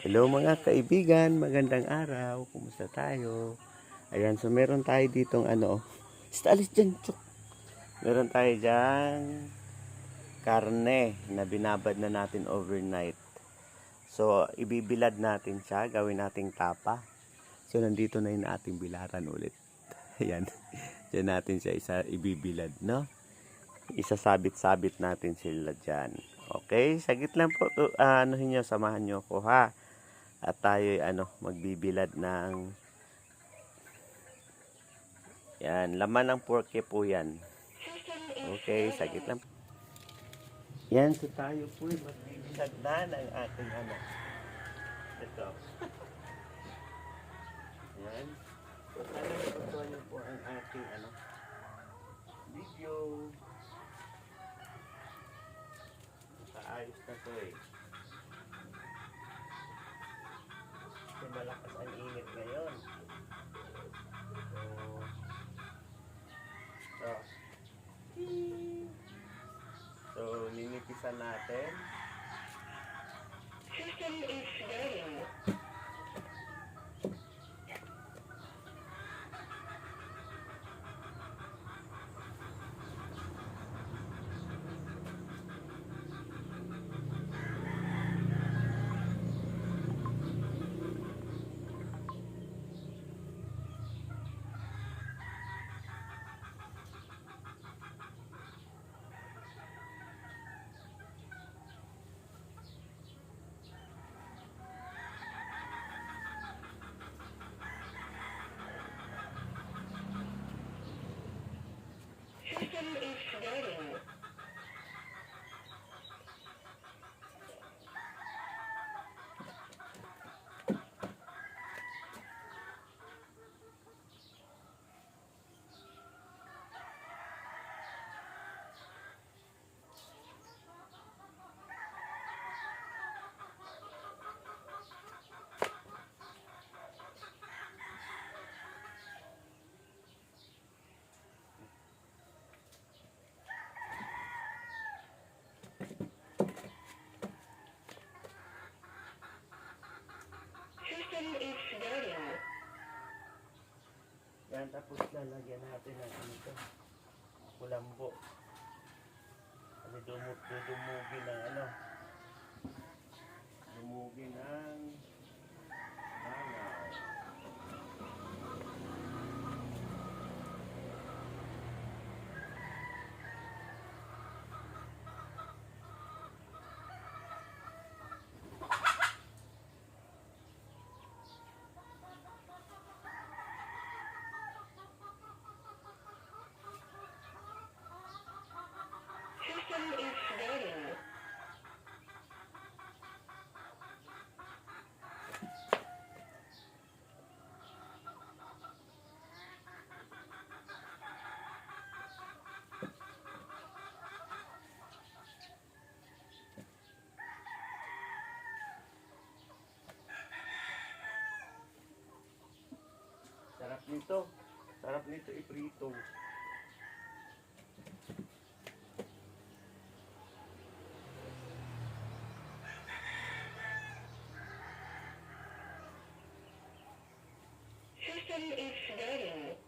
Hello mga kaibigan, magandang araw. Kumusta tayo? Ayan, so meron tayo ditong alis dyan, chok. Meron tayo dyan karne na binabad na natin overnight. So, ibibilad natin siya, gawin nating tapa. So, nandito na yung ating bilaran ulit. Ayan, dyan natin siya ibibilad, no? Isasabit-sabit natin sila dyan. Okay, sagit lang po. Samahan nyo ko ha. At tayo magbibilad ng yan, laman ng porke po yan. Okay, sagit lang. Yan, so tayo po magbibilad na ng ating ito. Yan. So tayo ito nyo po ang ating video. Kaayos na to eh. Kasi malakas ang init ngayon. So, ninipisan natin. System is ready. System is ready. Yan, tapos lalagyan natin ng kulambo. Kasi dumugin ng dumugin ng mangaw. System is ready. Sarap nito iprito. System is ready.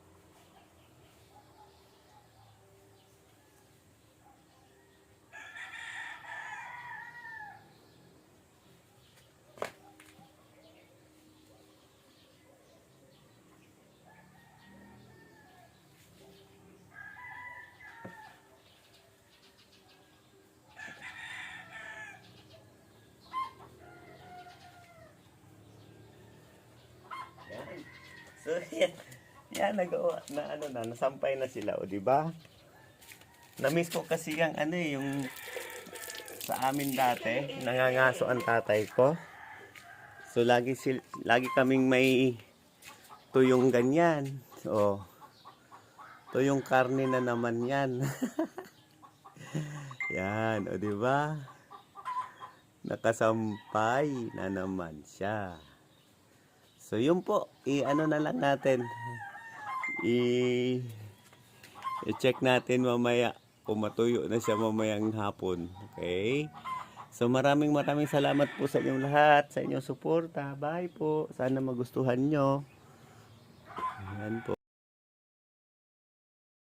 So, yan nagawa na nasampay na sila, o di ba? Na-miss ko kasi yung yung sa amin dati, nangangaso ang tatay ko. So, lagi kaming may tuyong ganyan. So, tuyong karne na naman yan. Yan, o di ba? Nakasampay na naman siya. So, yun po, na lang natin. I-check natin mamaya kung matuyo na siya mamayang hapon. Okay? So maraming salamat po sa inyong lahat, sa inyong suporta. Bye po. Sana magustuhan nyo. Ayan po.